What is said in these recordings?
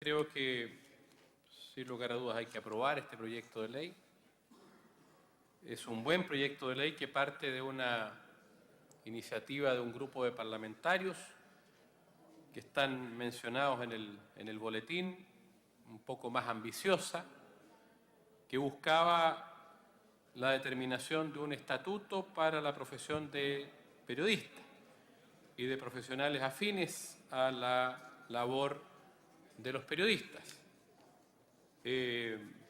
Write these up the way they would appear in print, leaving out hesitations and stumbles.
Creo que, sin lugar a dudas, hay que aprobar este proyecto de ley. Es un buen proyecto de ley que parte de una iniciativa de un grupo de parlamentarios que están mencionados en el boletín, un poco más ambiciosa, que buscaba la determinación de un estatuto para la profesión de periodista y de profesionales afines a la labor de los periodistas.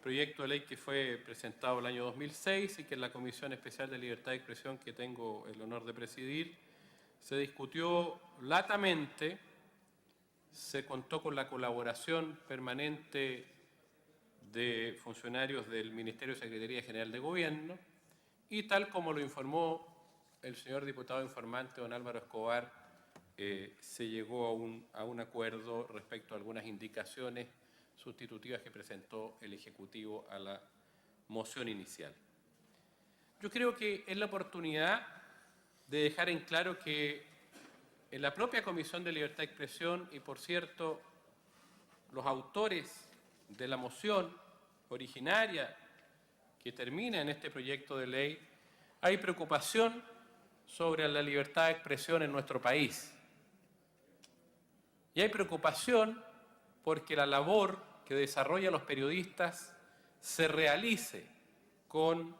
Proyecto de ley que fue presentado el año 2006 y que en la Comisión Especial de Libertad de Expresión, que tengo el honor de presidir, se discutió latamente, se contó con la colaboración permanente de funcionarios del Ministerio de Secretaría General de Gobierno y tal como lo informó el señor diputado informante don Álvaro Escobar, se llegó a un acuerdo respecto a algunas indicaciones sustitutivas que presentó el Ejecutivo a la moción inicial. Yo creo que es la oportunidad de dejar en claro que en la propia Comisión de Libertad de Expresión, y por cierto, los autores de la moción originaria que termina en este proyecto de ley, hay preocupación sobre la libertad de expresión en nuestro país. Y hay preocupación porque la labor que desarrollan los periodistas se realice con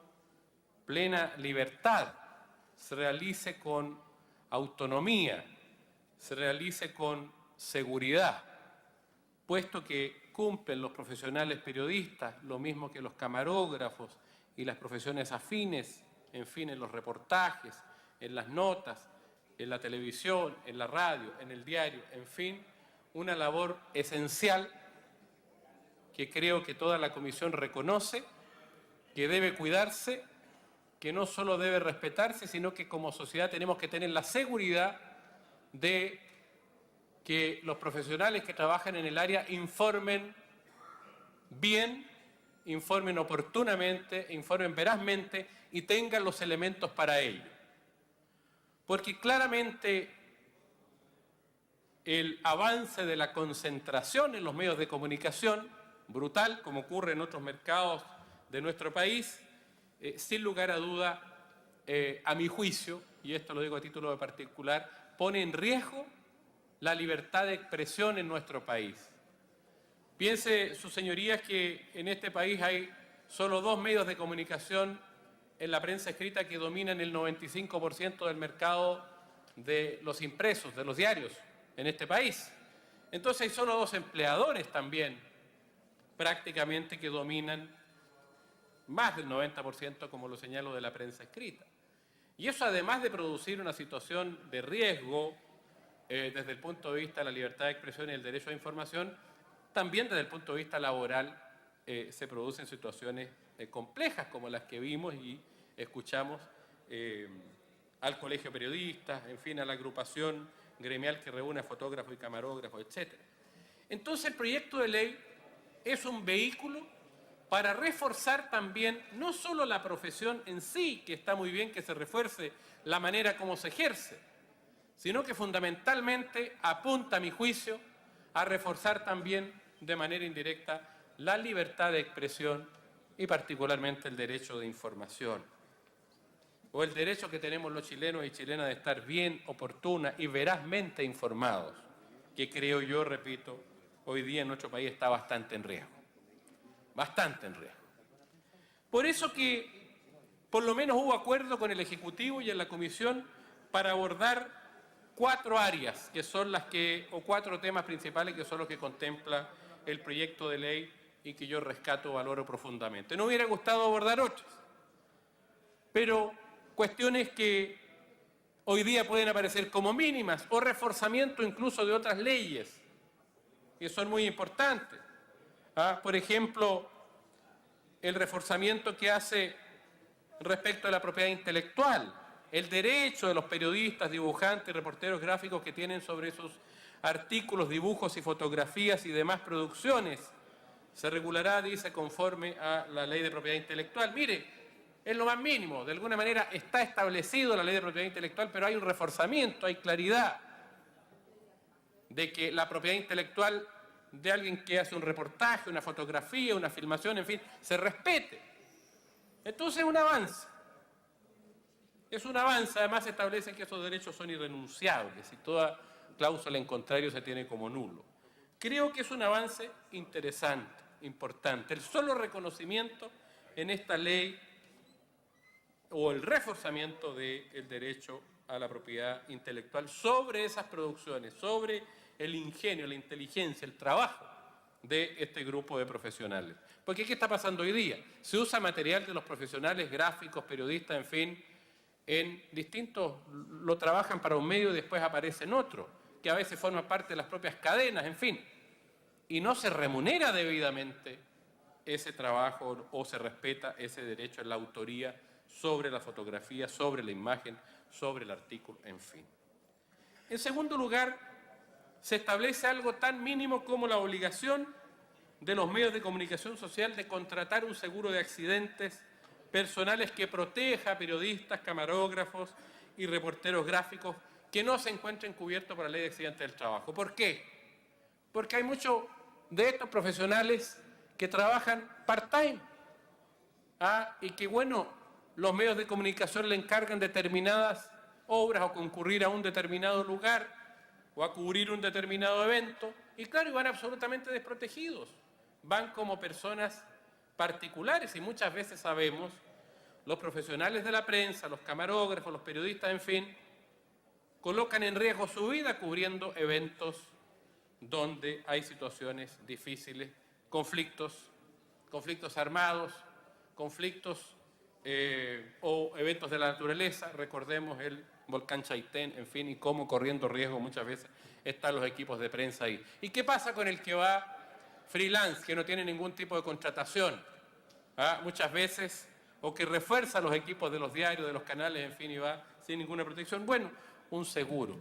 plena libertad, se realice con autonomía, se realice con seguridad, puesto que cumplen los profesionales periodistas, lo mismo que los camarógrafos y las profesiones afines, en fin, en los reportajes, en las notas, en la televisión, en la radio, en el diario, en fin, una labor esencial que creo que toda la Comisión reconoce, que debe cuidarse, que no solo debe respetarse, sino que como sociedad tenemos que tener la seguridad de que los profesionales que trabajan en el área informen bien, informen oportunamente, informen verazmente y tengan los elementos para ello. Porque claramente el avance de la concentración en los medios de comunicación, brutal, como ocurre en otros mercados de nuestro país, sin lugar a duda, a mi juicio, y esto lo digo a título de particular, pone en riesgo la libertad de expresión en nuestro país. Piense, sus señorías, que en este país hay solo 2 medios de comunicación en la prensa escrita que dominan el 95% del mercado de los impresos, de los diarios en este país. Entonces hay solo 2 empleadores también, prácticamente, que dominan más del 90%, como lo señalo, de la prensa escrita. Y eso, además de producir una situación de riesgo desde el punto de vista de la libertad de expresión y el derecho a información, también desde el punto de vista laboral se producen situaciones complejas como las que vimos y escuchamos al Colegio de Periodistas, en fin, a la agrupación gremial que reúne a fotógrafos y camarógrafos, etc. Entonces el proyecto de ley es un vehículo para reforzar también no solo la profesión en sí, que está muy bien que se refuerce la manera como se ejerce, sino que fundamentalmente apunta, a mi juicio, a reforzar también de manera indirecta la libertad de expresión y particularmente el derecho de información, o el derecho que tenemos los chilenos y chilenas de estar bien, oportuna y verazmente informados, que creo yo, repito, hoy día en nuestro país está bastante en riesgo. Bastante en riesgo. Por eso que por lo menos hubo acuerdo con el Ejecutivo y en la Comisión para abordar 4 áreas que son las que, o 4 temas principales que son los que contempla el proyecto de ley y que yo rescato, valoro profundamente. No hubiera gustado abordar otras, pero cuestiones que hoy día pueden aparecer como mínimas o reforzamiento incluso de otras leyes que son muy importantes. Por ejemplo, el reforzamiento que hace respecto a la propiedad intelectual, el derecho de los periodistas, dibujantes, reporteros gráficos que tienen sobre sus artículos, dibujos y fotografías y demás producciones, se regulará, dice, conforme a la ley de propiedad intelectual. Mire, es lo más mínimo, de alguna manera está establecido la ley de propiedad intelectual, pero hay un reforzamiento, hay claridad de que la propiedad intelectual de alguien que hace un reportaje, una fotografía, una filmación, en fin, se respete. Entonces es un avance. Es un avance, además se establece que esos derechos son irrenunciables y toda cláusula en contrario se tiene como nulo. Creo que es un avance interesante, importante. El solo reconocimiento en esta ley o el reforzamiento del derecho a la propiedad intelectual sobre esas producciones, sobre el ingenio, la inteligencia, el trabajo de este grupo de profesionales. Porque ¿qué está pasando hoy día? Se usa material de los profesionales, gráficos, periodistas, en fin, en distintos, lo trabajan para un medio y después aparece en otro, que a veces forma parte de las propias cadenas, en fin, y no se remunera debidamente ese trabajo o se respeta ese derecho en la autoría sobre la fotografía, sobre la imagen, sobre el artículo, en fin. En segundo lugar, se establece algo tan mínimo como la obligación de los medios de comunicación social de contratar un seguro de accidentes personales que proteja a periodistas, camarógrafos y reporteros gráficos que no se encuentren cubiertos por la ley de accidentes del trabajo. ¿Por qué? Porque hay muchos de estos profesionales que trabajan part-time y que, bueno, los medios de comunicación le encargan determinadas obras o concurrir a un determinado lugar o a cubrir un determinado evento y claro, van absolutamente desprotegidos. Van como personas particulares y muchas veces sabemos, los profesionales de la prensa, los camarógrafos, los periodistas, en fin, colocan en riesgo su vida cubriendo eventos donde hay situaciones difíciles, conflictos armados, conflictos o eventos de la naturaleza, recordemos el volcán Chaitén, en fin, y cómo corriendo riesgo muchas veces están los equipos de prensa ahí. ¿Y qué pasa con el que va freelance, que no tiene ningún tipo de contratación? Muchas veces, o que refuerza los equipos de los diarios, de los canales, en fin, y va sin ninguna protección. Bueno, un seguro.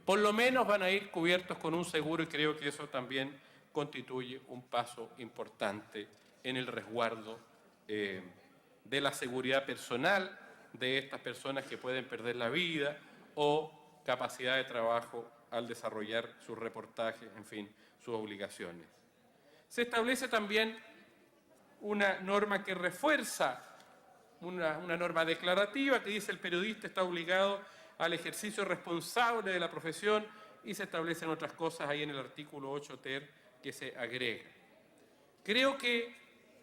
Por lo menos van a ir cubiertos con un seguro y creo que eso también constituye un paso importante en el resguardo de la seguridad personal de estas personas que pueden perder la vida o capacidad de trabajo al desarrollar sus reportajes, en fin, sus obligaciones. Se establece también una norma que refuerza, una norma declarativa que dice el periodista está obligado al ejercicio responsable de la profesión y se establecen otras cosas ahí en el artículo 8 ter que se agrega. Creo que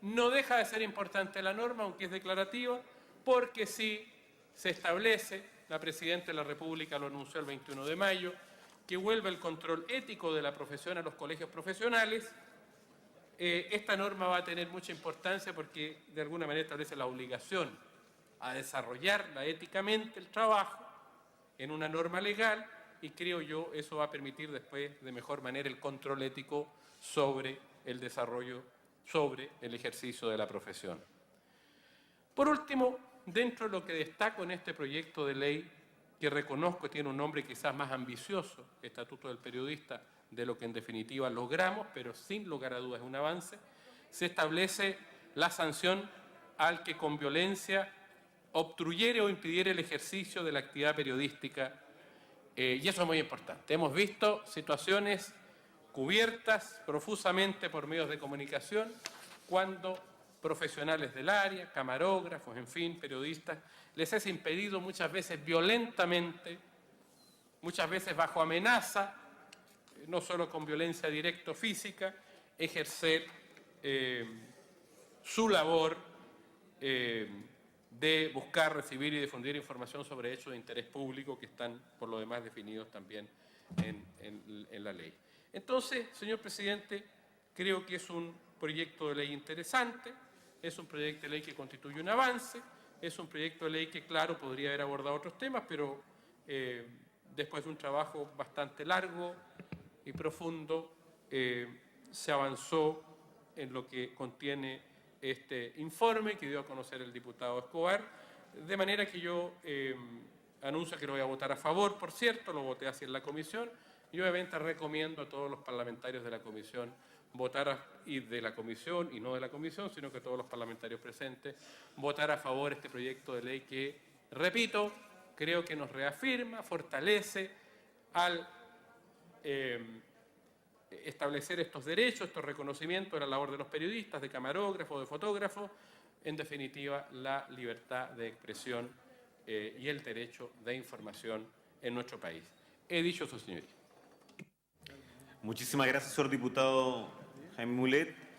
no deja de ser importante la norma, aunque es declarativa, porque sí se establece, la Presidenta de la República lo anunció el 21 de mayo, que vuelve el control ético de la profesión a los colegios profesionales. Esta norma va a tener mucha importancia porque de alguna manera establece la obligación a desarrollarla éticamente el trabajo en una norma legal y creo yo eso va a permitir después de mejor manera el control ético sobre el desarrollo, sobre el ejercicio de la profesión. Por último, dentro de lo que destaco en este proyecto de ley, que reconozco tiene un nombre quizás más ambicioso, Estatuto del Periodista, de lo que en definitiva logramos, pero sin lugar a dudas es un avance, se establece la sanción al que con violencia obstruyere o impidiere el ejercicio de la actividad periodística, y eso es muy importante. Hemos visto situaciones cubiertas profusamente por medios de comunicación cuando profesionales del área, camarógrafos, en fin, periodistas, les es impedido muchas veces violentamente, muchas veces bajo amenaza, no solo con violencia directa o física, ejercer su labor de buscar, recibir y difundir información sobre hechos de interés público que están por lo demás definidos también en la ley. Entonces, señor presidente, creo que es un proyecto de ley interesante, es un proyecto de ley que constituye un avance, es un proyecto de ley que, claro, podría haber abordado otros temas, pero después de un trabajo bastante largo y profundo, se avanzó en lo que contiene este informe que dio a conocer el diputado Escobar, de manera que yo anuncio que lo voy a votar a favor, por cierto, lo voté así en la comisión, y obviamente recomiendo a todos los parlamentarios de la comisión y de la comisión, y no de la comisión, sino que todos los parlamentarios presentes, votar a favor este proyecto de ley que, repito, creo que nos reafirma, fortalece al establecer estos derechos, estos reconocimientos de la labor de los periodistas, de camarógrafos, de fotógrafos, en definitiva, la libertad de expresión y el derecho de información en nuestro país. He dicho eso, señoría. Muchísimas gracias, señor diputado Jaime Mulet.